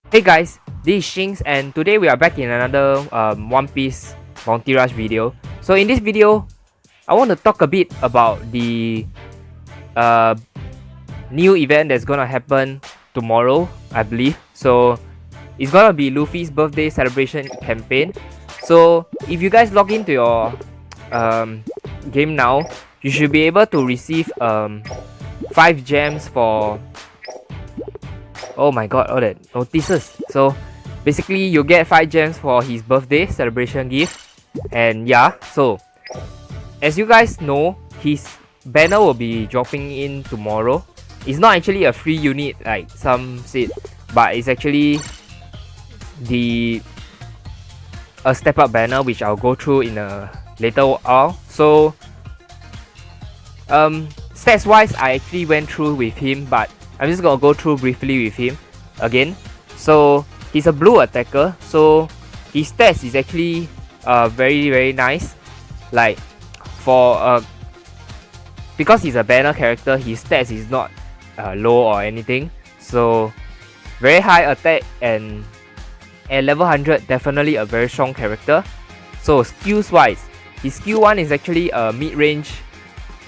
Hey guys, this is Shinx and today we are back in another One Piece Bounty Rush video. So in this video, I want to talk a bit about the uh, new event that's gonna happen tomorrow, I believe. So it's gonna be Luffy's birthday celebration campaign. So if you guys log into your game now, you should be able to receive 5 gems for... Oh my god, all that notices. So basically you get 5 gems for his birthday celebration gift. And yeah, so as you guys know, his banner will be dropping in tomorrow. It's not actually a free unit like some said, but it's actually the a step up banner which I'll go through in a later while. So stats wise, I actually went through with him, but I'm just gonna go through briefly with him again. So he's a blue attacker, so his stats is actually very nice. Like for because he's a banner character, his stats is not low or anything. So very high attack, and at level 100 definitely a very strong character. So skills wise, his skill 1 is actually a mid-range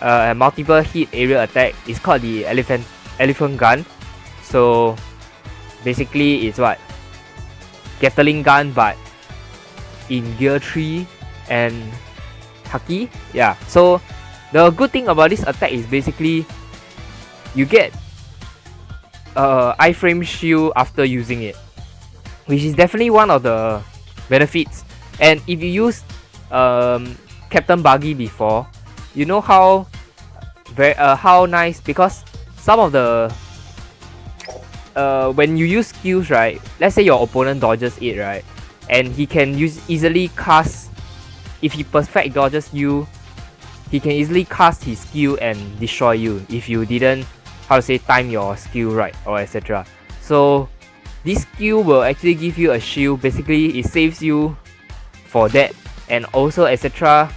multiple hit area attack. It's called the elephant gun. So basically it's what? Gatling gun but in gear 3 and haki. Yeah, so the good thing about this attack is basically you get iframe shield after using it, which is definitely one of the benefits. And if you use Captain Buggy before, you know how nice, because some of the when you use skills, right, let's say your opponent dodges it, right, and he can easily cast, if he perfect dodges you, he can easily cast his skill and destroy you if you didn't, how to say, time your skill right or etc. So this skill will actually give you a shield. Basically it saves you for that, and also etc.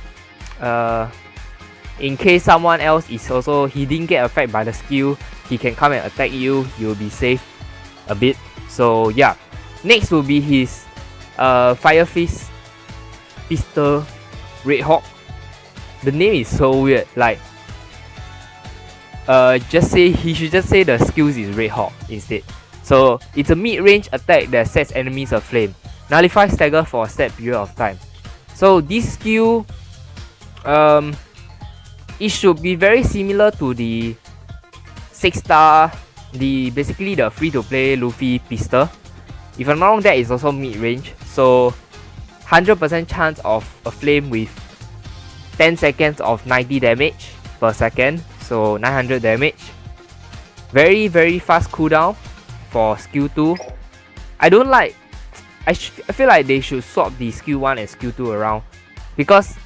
In case someone else is also, he didn't get affected by the skill, he can come and attack you, you'll be safe a bit. So yeah, next will be his Fire Fist Pistol Red Hawk. The name is so weird, like he should just say the skills is Red Hawk instead. So it's a mid-range attack that sets enemies aflame, nullifies stagger for a set period of time. So this skill, it should be very similar to the 6-star, basically the free-to-play Luffy pistol. If I'm not wrong, that is also mid-range. So 100% chance of a flame with 10 seconds of 90 damage per second, so 900 damage. Very fast cooldown for skill 2. I feel like they should swap the skill 1 and skill 2 around, because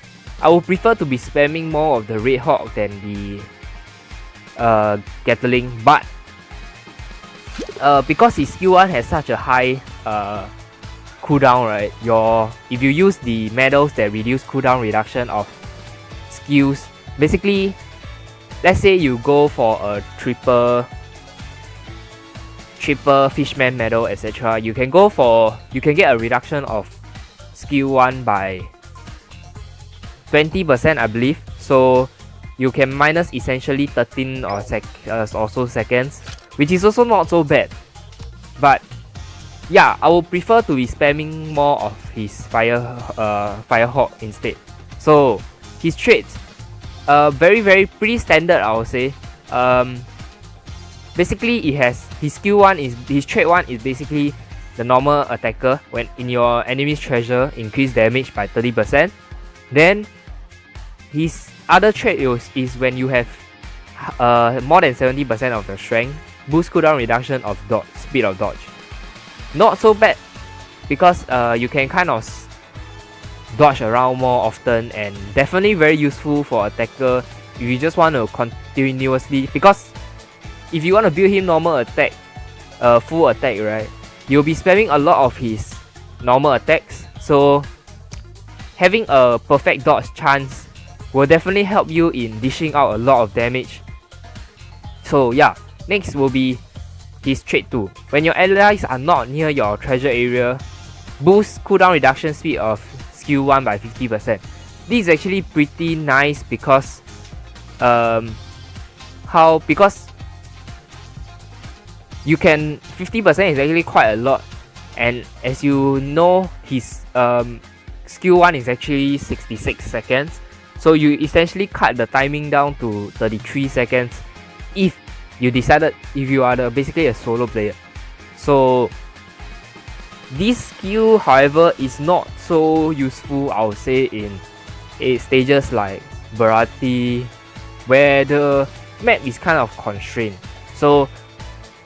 I would prefer to be spamming more of the Red Hawk than the Gatling. But because his skill 1 has such a high cooldown, right, if you use the medals that reduce cooldown reduction of skills, basically let's say you go for a triple fishman medal etc, you can get a reduction of skill 1 by 20%, I believe. So you can minus essentially 13 or so seconds, which is also not so bad. But yeah, I would prefer to be spamming more of his Firehawk instead. So his traits, very pretty standard, I would say. Basically it has his skill 1 is, his trait 1 is basically the normal attacker. When in your enemy's treasure, increase damage by 30%. Then his other trait is when you have more than 70% of the strength, boost cooldown reduction of speed of dodge. Not so bad, because you can kind of dodge around more often, and definitely very useful for attacker if you just want to continuously, because if you want to build him normal attack, full attack, right, you'll be spamming a lot of his normal attacks. So having a perfect dodge chance will definitely help you in dishing out a lot of damage. So yeah, next will be his trait 2. When your allies are not near your treasure area, boost cooldown reduction speed of skill 1 by 50%. This is actually pretty nice because because you can 50% is actually quite a lot, and as you know, his skill 1 is actually 66 seconds, so you essentially cut the timing down to 33 seconds if you are basically a solo player. So this skill, however, is not so useful, I would say, in stages like Barati, where the map is kind of constrained. So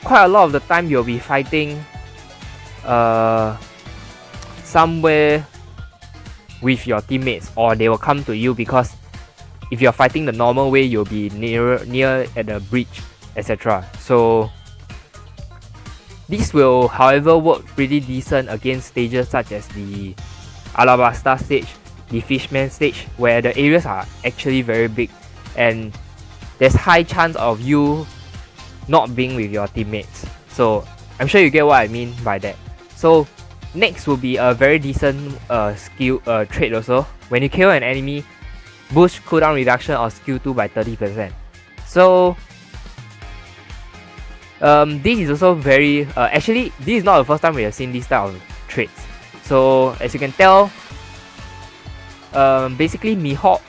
quite a lot of the time you'll be fighting somewhere with your teammates, or they will come to you, because if you're fighting the normal way, you'll be near at the bridge, etc. So this will, however, work pretty decent against stages such as the Alabasta stage, the Fishman stage, where the areas are actually very big and there's high chance of you not being with your teammates. So I'm sure you get what I mean by that. So next will be a very decent skill trait also. When you kill an enemy, boost cooldown reduction of skill 2 by 30%. So this is also very actually, this is not the first time we have seen this type of traits. So as you can tell, basically Mihawk,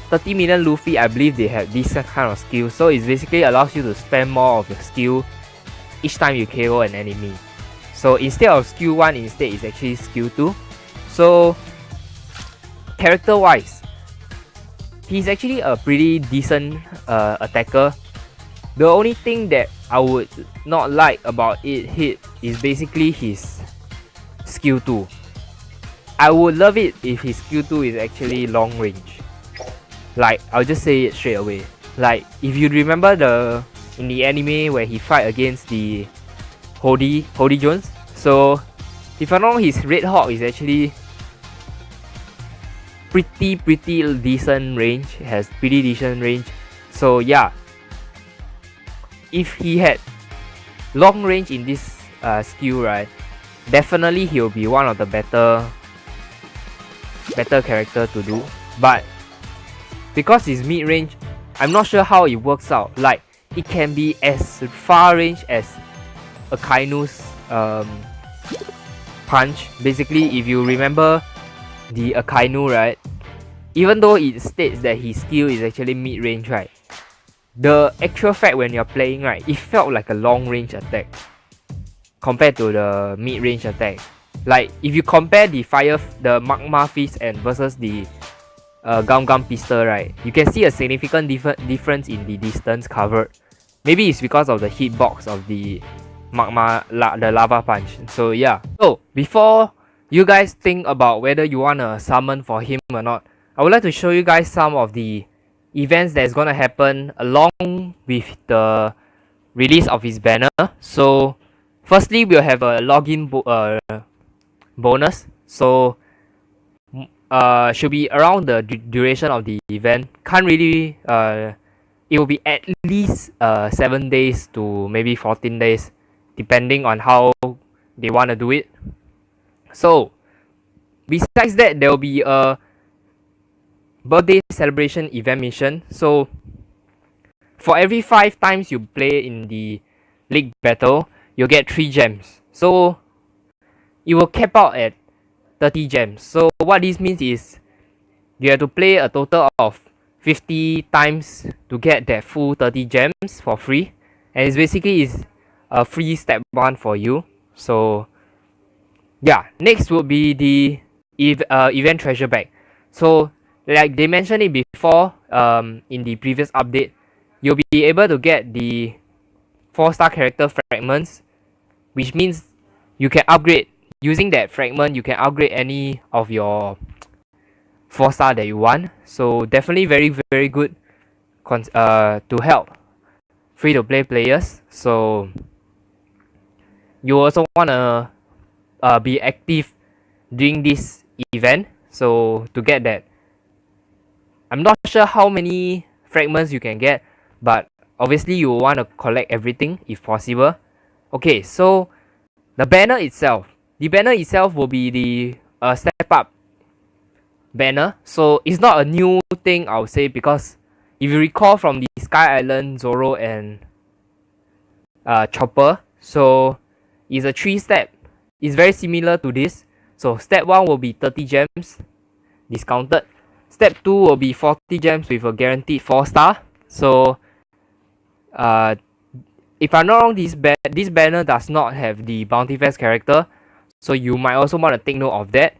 30 million Luffy, I believe they have this kind of skill. So it basically allows you to spend more of your skill each time you KO an enemy. So instead of skill 1, instead it's actually skill 2. So character wise, he's actually a pretty decent attacker. The only thing that I would not like about it is basically his skill 2. I would love it if his skill 2 is actually long range. Like, I'll just say it straight away. Like, if you remember in the anime where he fight against the Hody Jones, so if I'm not wrong, his Red Hawk is actually pretty decent range, has pretty decent range. So yeah, if he had long range in this skill, right, definitely he'll be one of the better character to do. But because it's mid range, I'm not sure how it works out. Like, it can be as far range as Akainu's punch. Basically, if you remember the Akainu, right, even though it states that his skill is actually mid range, right, the actual fact when you're playing, right, it felt like a long range attack compared to the mid range attack. Like, if you compare the Magma Fist and versus the Gum Pistol, right, you can see a significant difference in the distance covered. Maybe it's because of the hitbox of the the lava punch. So yeah. So before you guys think about whether you wanna summon for him or not, I would like to show you guys some of the events that's gonna happen along with the release of his banner. So firstly, we'll have a login bonus. So should be around the duration of the event. Can't really it will be at least 7 days to maybe 14 days, depending on how they want to do it. So besides that, there will be a birthday celebration event mission. So for every 5 times you play in the league battle, you'll get 3 gems. So it will cap out at 30 gems. So what this means is you have to play a total of 50 times to get that full 30 gems for free, and it's basically a free step 1 for you. So yeah, next would be the event treasure bag. So like they mentioned it before, in the previous update, you'll be able to get the 4-star character fragments, which means you can upgrade. Using that fragment, you can upgrade any of your 4-star that you want. So definitely very good to help free-to-play players. So you also wanna be active during this event. So to get that, I'm not sure how many fragments you can get, but obviously you want to collect everything if possible. Okay, so the banner itself. The banner itself will be the step up banner. So it's not a new thing, I would say, because if you recall from the Sky Island, Zoro and Chopper, so it's a 3-step. It's very similar to this. So step 1 will be 30 gems discounted. Step 2 will be 40 gems with a guaranteed 4-star. So if I'm not wrong, this banner does not have the Bounty Fest character, so you might also want to take note of that.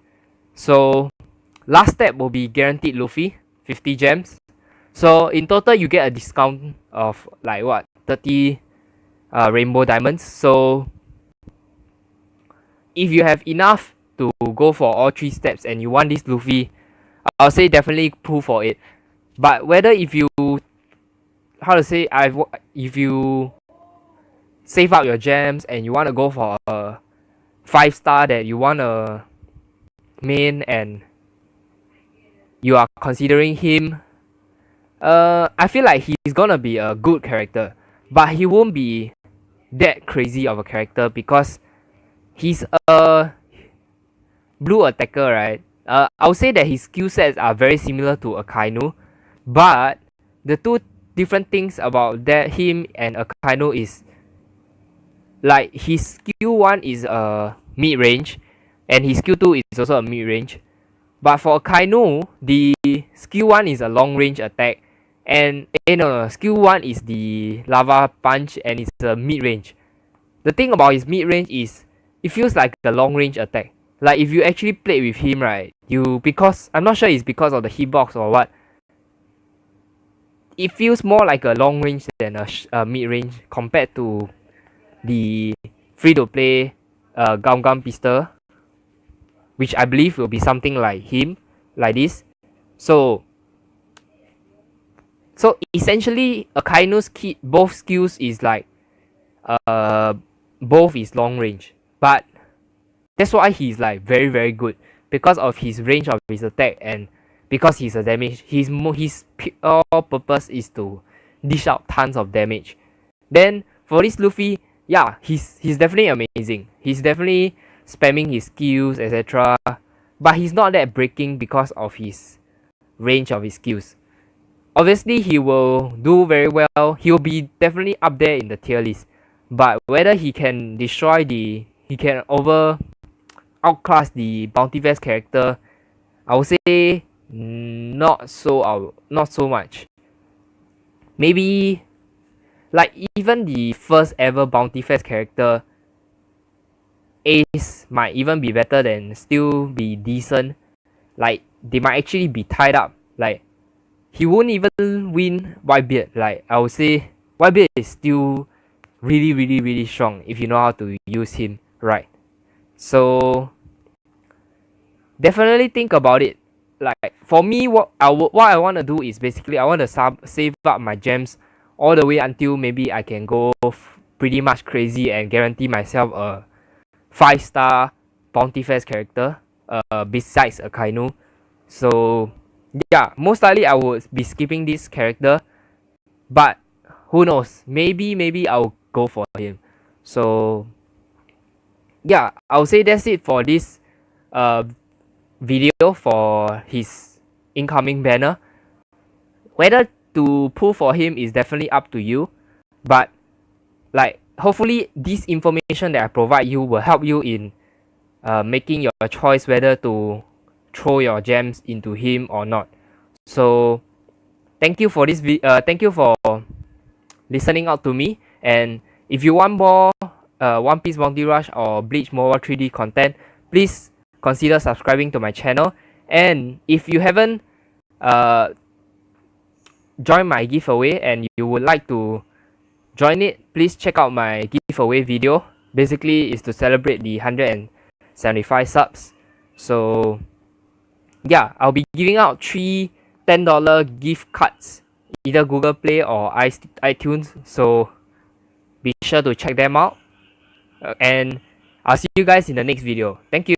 So last step will be guaranteed Luffy, 50 gems. So in total you get a discount of like what, 30 rainbow diamonds. So if you have enough to go for all 3 steps and you want this Luffy, I'll say definitely pull for it. But whether if you, how to say, if you save up your gems and you want to go for a 5-star that you want to main and you are considering him, I feel like he's gonna be a good character, but he won't be that crazy of a character because he's a blue attacker, right? I would say that his skill sets are very similar to Akainu, but the two different things about him and Akainu is like his skill 1 is a mid-range and his skill 2 is also a mid-range. But for Akainu, the skill 1 is a long-range attack and no, skill 1 is the lava punch and it's a mid-range. The thing about his mid-range is it feels like a long-range attack. Like if you actually played with him, right, because I'm not sure it's because of the hitbox or what, it feels more like a long range than a mid range compared to the free-to-play Gum pistol, which I believe will be something like him, like this. So essentially Akainu's both skills is like both is long range, but that's why he's like very very good because of his range of his attack and because he's a damage. His pure purpose is to dish out tons of damage. Then for this Luffy, yeah, he's definitely amazing. He's definitely spamming his skills, etc. But he's not that breaking because of his range of his skills. Obviously, he will do very well. He'll be definitely up there in the tier list. But whether he can outclass the Bounty Vest character, I would say not so much. Maybe like even the first ever Bounty Fest character, Ace might even be better than still be decent. Like they might actually be tied up. Like he won't even win Whitebeard. Like I would say Whitebeard is still really strong if you know how to use him right. So definitely think about it. Like for me, what I want to do is basically I want to save up my gems all the way until maybe I can go pretty much crazy and guarantee myself a 5-star Bounty Fest character besides Akainu. So yeah, most likely I would be skipping this character, but who knows, maybe I'll go for him. So yeah, I'll say that's it for this video for his incoming banner. Whether to pull for him is definitely up to you, but like hopefully this information that I provide you will help you in making your choice whether to throw your gems into him or not. So thank you for thank you for listening out to me, and if you want more One Piece Bounty Rush or Bleach Mobile 3D content, please consider subscribing to my channel. And if you haven't joined my giveaway and you would like to join it, please check out my giveaway video. Basically it's to celebrate the 175 subs. So yeah, I'll be giving out 3 $10 gift cards, either Google Play or iTunes, so be sure to check them out. And I'll see you guys in the next video. Thank you.